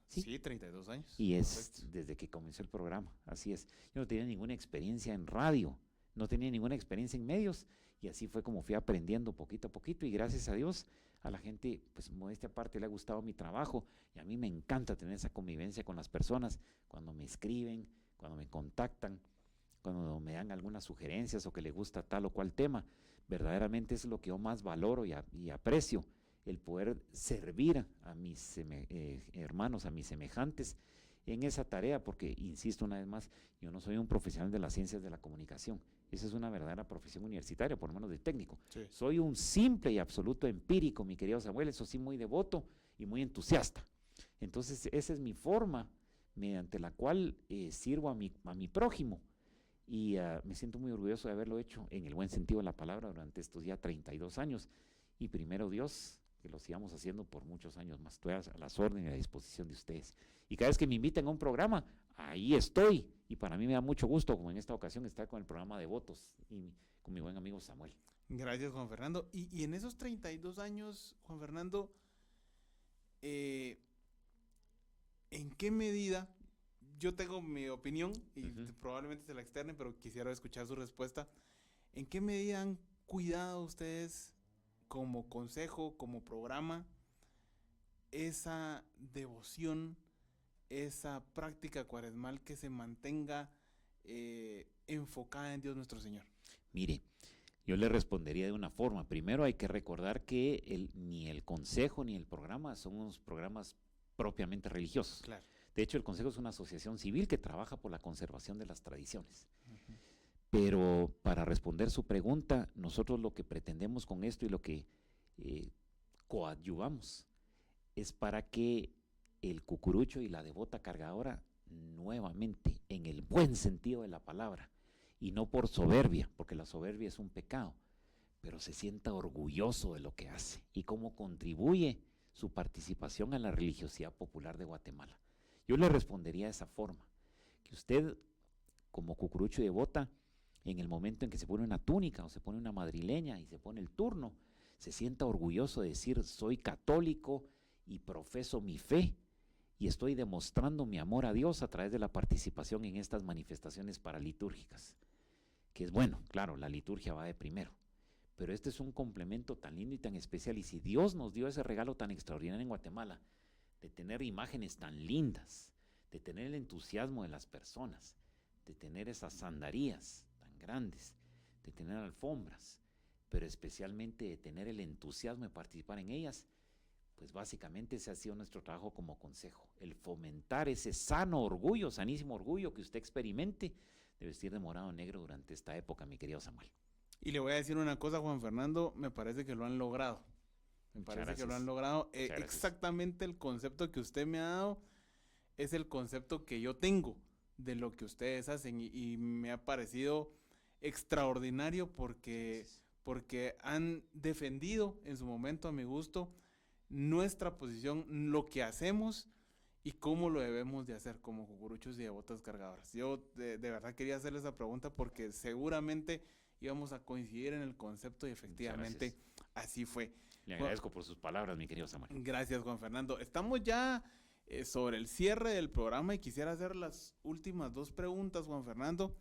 Sí, 32 años. Y es desde que comenzó el programa, así es. Yo no tenía ninguna experiencia en radio, no tenía ninguna experiencia en medios, y así fue como fui aprendiendo poquito a poquito, y gracias a Dios, a la gente, pues modestia aparte, le ha gustado mi trabajo, y a mí me encanta tener esa convivencia con las personas, cuando me escriben, cuando me contactan, cuando me dan algunas sugerencias o que les gusta tal o cual tema. Verdaderamente es lo que yo más valoro y aprecio, el poder servir a mis hermanos, a mis semejantes en esa tarea, porque, insisto una vez más, yo no soy un profesional de las ciencias de la comunicación, esa es una verdadera profesión universitaria, por lo menos de técnico. Sí. Soy un simple y absoluto empírico, mi querido Samuel, eso sí, muy devoto y muy entusiasta. Entonces, esa es mi forma mediante la cual sirvo a mi prójimo, y me siento muy orgulloso de haberlo hecho en el buen sentido de la palabra durante estos ya 32 años, y primero Dios, que lo sigamos haciendo por muchos años más. Estoy a las órdenes y a la disposición de ustedes. Y cada vez que me inviten a un programa, ahí estoy. Y para mí me da mucho gusto, como en esta ocasión, estar con el programa de votos y con mi buen amigo Samuel. Gracias, Juan Fernando. Y en esos 32 años, Juan Fernando, ¿en qué medida? Yo tengo mi opinión y probablemente se la externe, pero quisiera escuchar su respuesta. ¿En qué medida han cuidado ustedes como consejo, como programa, esa devoción, esa práctica cuaresmal que se mantenga enfocada en Dios nuestro Señor? Mire, yo le respondería de una forma. Primero hay que recordar que ni el consejo ni el programa son unos programas propiamente religiosos. Claro. De hecho, el consejo es una asociación civil que trabaja por la conservación de las tradiciones. Pero para responder su pregunta, nosotros lo que pretendemos con esto y lo que coadyuvamos es para que el cucurucho y la devota cargadora nuevamente, en el buen sentido de la palabra, y no por soberbia, porque la soberbia es un pecado, pero se sienta orgulloso de lo que hace y cómo contribuye su participación a la religiosidad popular de Guatemala. Yo le respondería de esa forma, que usted, como cucurucho y devota, en el momento en que se pone una túnica o se pone una madrileña y se pone el turno, se sienta orgulloso de decir: soy católico y profeso mi fe y estoy demostrando mi amor a Dios a través de la participación en estas manifestaciones paralitúrgicas. Que es bueno, claro, la liturgia va de primero, pero este es un complemento tan lindo y tan especial, y si Dios nos dio ese regalo tan extraordinario en Guatemala, de tener imágenes tan lindas, de tener el entusiasmo de las personas, de tener esas andarías tan grandes, de tener alfombras, pero especialmente de tener el entusiasmo de participar en ellas, pues básicamente ese ha sido nuestro trabajo como consejo, el fomentar ese sano orgullo, sanísimo orgullo que usted experimente de vestir de morado o negro durante esta época, mi querido Samuel. Y le voy a decir una cosa, Juan Fernando, me parece que lo han logrado. Me parece que lo han logrado. Exactamente el concepto que usted me ha dado es el concepto que yo tengo de lo que ustedes hacen, y me ha parecido extraordinario porque han defendido en su momento, a mi gusto, nuestra posición, lo que hacemos y cómo lo debemos de hacer como cucuruchos y devotas cargadoras. Yo de verdad quería hacerles esa pregunta porque seguramente íbamos a coincidir en el concepto y efectivamente así fue. Le agradezco por sus palabras, mi querido Samuel. Gracias, Juan Fernando. Estamos ya sobre el cierre del programa y quisiera hacer las últimas dos preguntas, Juan Fernando.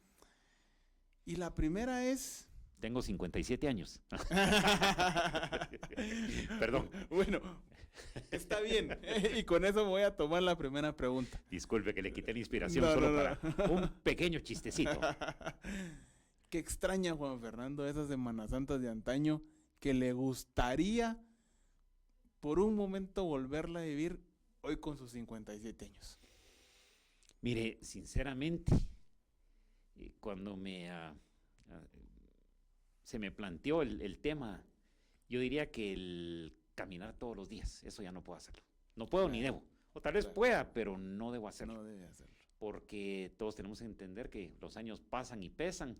Y la primera es, Tengo 57 años. Perdón. Bueno, está bien. Y con eso voy a tomar la primera pregunta. Disculpe que le quité la inspiración No, solo no, para un pequeño chistecito. ¿Qué extraña Juan Fernando esas Semanas Santas de antaño que le gustaría por un momento volverla a vivir hoy con sus 57 años? Mire, sinceramente, cuando se me planteó el tema, yo diría que el caminar todos los días, eso ya no puedo hacerlo. No puedo ni debo. O tal vez pueda, pero no debo hacerlo. No debe hacerlo. Porque todos tenemos que entender que los años pasan y pesan,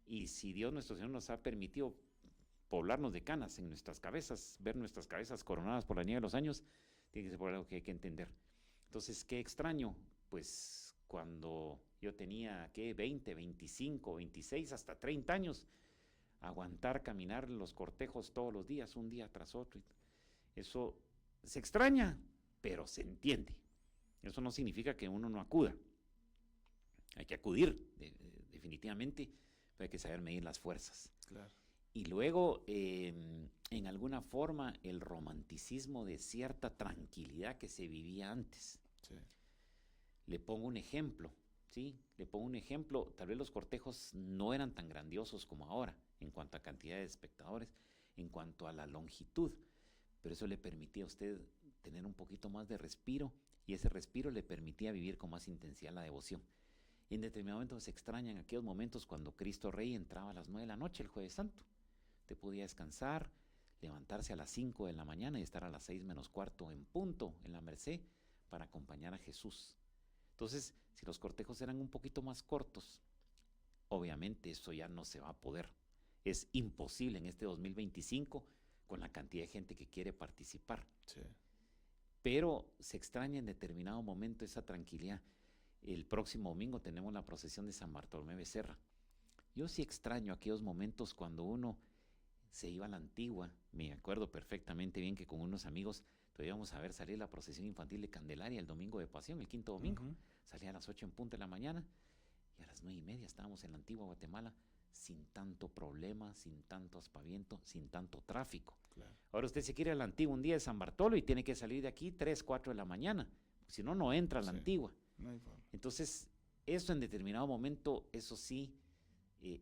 y si Dios nuestro Señor nos ha permitido poblarnos de canas en nuestras cabezas, ver nuestras cabezas coronadas por la nieve de los años, tiene que ser por algo que hay que entender. Entonces, ¿qué extraño? Pues cuando yo tenía, 20, 25, 26, hasta 30 años, aguantar caminar los cortejos todos los días, un día tras otro. Eso se extraña, pero se entiende. Eso no significa que uno no acuda. Hay que acudir, definitivamente, pero hay que saber medir las fuerzas. Claro. Y luego, en alguna forma, el romanticismo de cierta tranquilidad que se vivía antes. Sí. Le pongo un ejemplo, ¿sí? Tal vez los cortejos no eran tan grandiosos como ahora, en cuanto a cantidad de espectadores, en cuanto a la longitud, pero eso le permitía a usted tener un poquito más de respiro, y ese respiro le permitía vivir con más intensidad la devoción. En determinado momento se extrañan aquellos momentos cuando Cristo Rey entraba a las 9 de la noche el Jueves Santo. Usted podía descansar, levantarse a las 5 de la mañana y estar a las 6 menos cuarto en punto en la Merced para acompañar a Jesús. Entonces, si los cortejos eran un poquito más cortos, obviamente eso ya no se va a poder. Es imposible en este 2025 con la cantidad de gente que quiere participar. Sí. Pero se extraña en determinado momento esa tranquilidad. El próximo domingo tenemos la procesión de San Bartolomé Becerra. Yo sí extraño aquellos momentos cuando uno se iba a la Antigua. Me acuerdo perfectamente bien que con unos amigos íbamos a ver salir la procesión infantil de Candelaria el domingo de Pasión, el quinto domingo. Salía a las 8 en punto de la mañana y a las 9:30 estábamos en la Antigua Guatemala sin tanto problema, sin tanto aspaviento, sin tanto tráfico. Claro. Ahora usted se quiere ir a la Antigua un día de San Bartolo y tiene que salir de aquí 3, 4 de la mañana, si no, no entra a la Antigua. No hay forma. Entonces, eso en determinado momento, eso sí,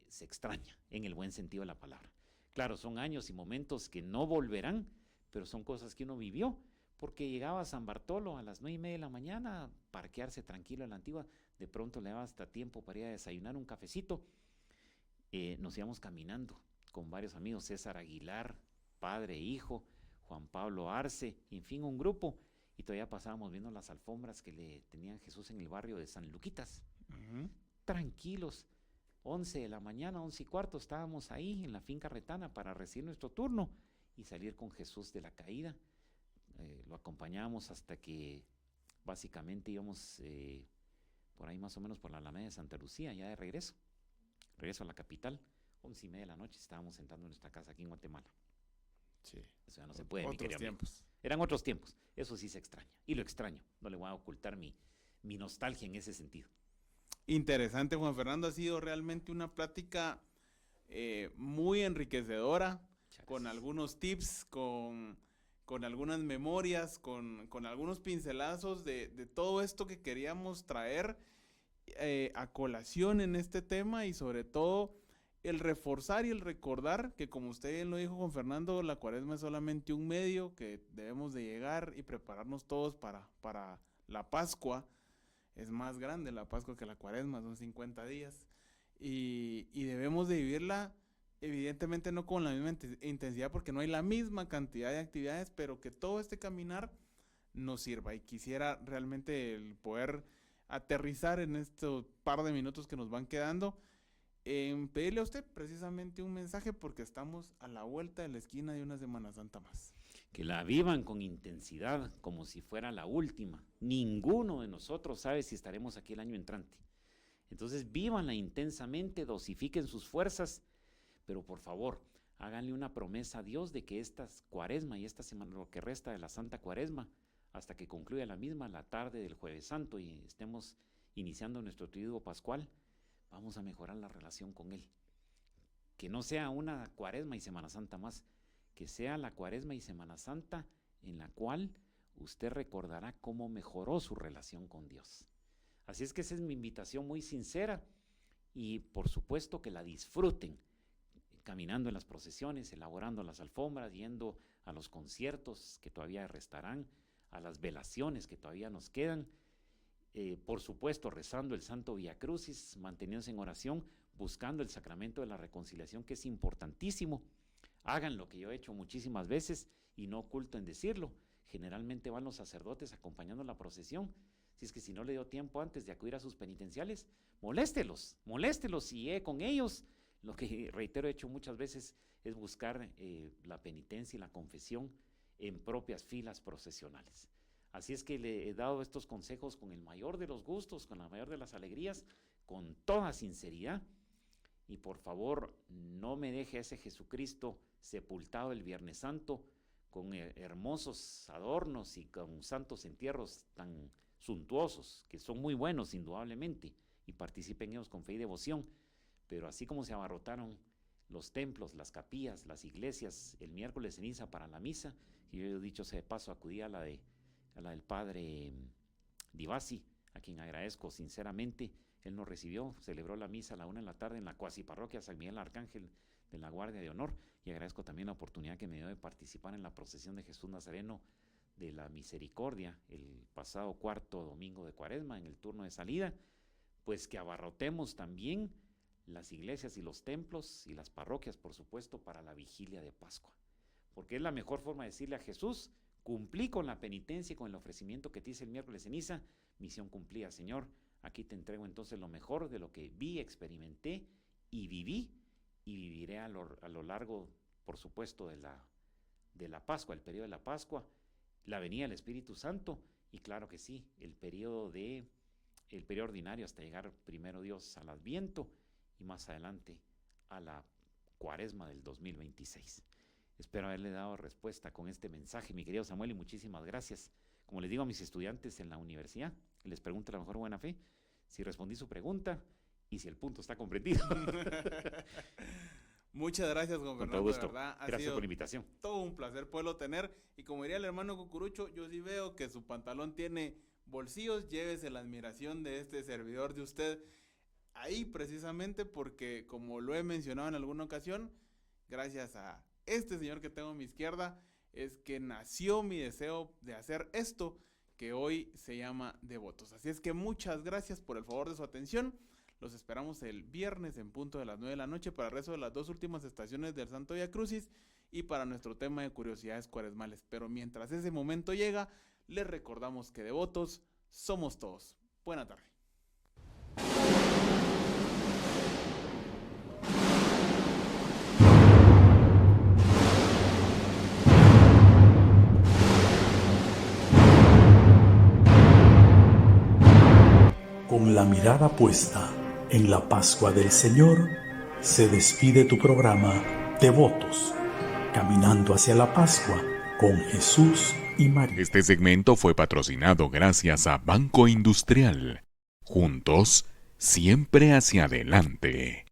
se extraña, en el buen sentido de la palabra. Claro, son años y momentos que no volverán, pero son cosas que uno vivió, porque llegaba a San Bartolo a las 9:30 de la mañana, parquearse tranquilo en la Antigua, de pronto le daba hasta tiempo para ir a desayunar un cafecito. Nos íbamos caminando con varios amigos, César Aguilar, padre e hijo, Juan Pablo Arce, en fin, un grupo, y todavía pasábamos viendo las alfombras que le tenían Jesús en el barrio de San Luquitas. Tranquilos, 11 de la mañana, 11:15, estábamos ahí en la finca Retana para recibir nuestro turno y salir con Jesús de la caída. Lo acompañábamos hasta que básicamente íbamos por ahí más o menos por la Alameda de Santa Lucía, ya de regreso a la capital. 11:30 de la noche estábamos entrando en nuestra casa aquí en Guatemala. Sí. Eso ya no se puede, mi Otros querido amigo. tiempos. Eran otros tiempos, eso sí se extraña, y lo extraño, no le voy a ocultar mi nostalgia en ese sentido. Interesante, Juan Fernando, ha sido realmente una plática muy enriquecedora, con algunos tips, con algunas memorias, con algunos pincelazos de todo esto que queríamos traer a colación en este tema, y sobre todo el reforzar y el recordar que, como usted bien lo dijo, Juan Fernando, la Cuaresma es solamente un medio, que debemos de llegar y prepararnos todos para la Pascua. Es más grande la Pascua que la Cuaresma, son 50 días, y debemos de vivirla, evidentemente no con la misma intensidad, porque no hay la misma cantidad de actividades, pero que todo este caminar nos sirva. Y quisiera realmente el poder aterrizar en estos par de minutos que nos van quedando, en pedirle a usted precisamente un mensaje, porque estamos a la vuelta de la esquina de una Semana Santa más. Que la vivan con intensidad, como si fuera la última. Ninguno de nosotros sabe si estaremos aquí el año entrante. Entonces, vívanla intensamente, dosifiquen sus fuerzas, pero por favor, háganle una promesa a Dios de que esta Cuaresma y esta semana, lo que resta de la Santa Cuaresma, hasta que concluya la misma, la tarde del Jueves Santo, y estemos iniciando nuestro triduo pascual, vamos a mejorar la relación con Él. que no sea una Cuaresma y Semana Santa más, que sea la Cuaresma y Semana Santa en la cual usted recordará cómo mejoró su relación con Dios. Así es que esa es mi invitación muy sincera y por supuesto que la disfruten, caminando en las procesiones, elaborando las alfombras, yendo a los conciertos que todavía restarán, a las velaciones que todavía nos quedan, por supuesto rezando el Santo Vía Crucis, manteniéndose en oración, buscando el sacramento de la reconciliación, que es importantísimo. Hagan lo que yo he hecho muchísimas veces y no oculto en decirlo. Generalmente van los sacerdotes acompañando la procesión. Si es que si no le dio tiempo antes de acudir a sus penitenciales, moléstelos y con ellos. Lo que, reitero, he hecho muchas veces es buscar la penitencia y la confesión en propias filas procesionales. Así es que le he dado estos consejos con el mayor de los gustos, con la mayor de las alegrías, con toda sinceridad. Y por favor, no me deje a ese Jesucristo sepultado el Viernes Santo con hermosos adornos y con santos entierros tan suntuosos, que son muy buenos indudablemente, y participen ellos con fe y devoción. Pero así como se abarrotaron los templos, las capillas, las iglesias el miércoles ceniza para la misa, y yo, dicho sea de paso, acudí a la del padre Divasi, a quien agradezco sinceramente. Él nos recibió, celebró la misa a la 1 de la tarde en la cuasi parroquia San Miguel Arcángel de la Guardia de Honor, y agradezco también la oportunidad que me dio de participar en la procesión de Jesús Nazareno de la Misericordia el pasado cuarto domingo de Cuaresma en el turno de salida. Pues que abarrotemos también las iglesias y los templos y las parroquias, por supuesto, para la vigilia de Pascua, porque es la mejor forma de decirle a Jesús: cumplí con la penitencia y con el ofrecimiento que te hice el miércoles ceniza, misión cumplida, Señor. Aquí te entrego entonces lo mejor de lo que vi, experimenté y viví, y viviré a lo largo, por supuesto, de la Pascua, el periodo de la Pascua, la venida del Espíritu Santo, y claro que sí, el periodo ordinario hasta llegar primero Dios al Adviento y más adelante a la Cuaresma del 2026. Espero haberle dado respuesta con este mensaje, mi querido Samuel, y muchísimas gracias. Como les digo a mis estudiantes en la universidad, les pregunto a la mejor buena fe si respondí su pregunta y si el punto está comprendido. Muchas gracias, don Fernando. Con todo gusto. De verdad, Gracias por la invitación. Todo un placer poderlo tener. Y como diría el hermano Cucurucho, yo sí veo que su pantalón tiene bolsillos. Llévese la admiración de este servidor de usted ahí, precisamente porque, como lo he mencionado en alguna ocasión, gracias a este señor que tengo a mi izquierda, es que nació mi deseo de hacer esto que hoy se llama Devotos. Así es que muchas gracias por el favor de su atención. Los esperamos el viernes en punto de las 9 de la noche para el resto de las 2 últimas estaciones del Santo Vía Crucis y para nuestro tema de curiosidades cuaresmales. Pero mientras ese momento llega, les recordamos que devotos somos todos. Buena tarde. Con la mirada puesta en la Pascua del Señor, se despide tu programa Devotos, caminando hacia la Pascua con Jesús y María. Este segmento fue patrocinado gracias a Banco Industrial. Juntos, siempre hacia adelante.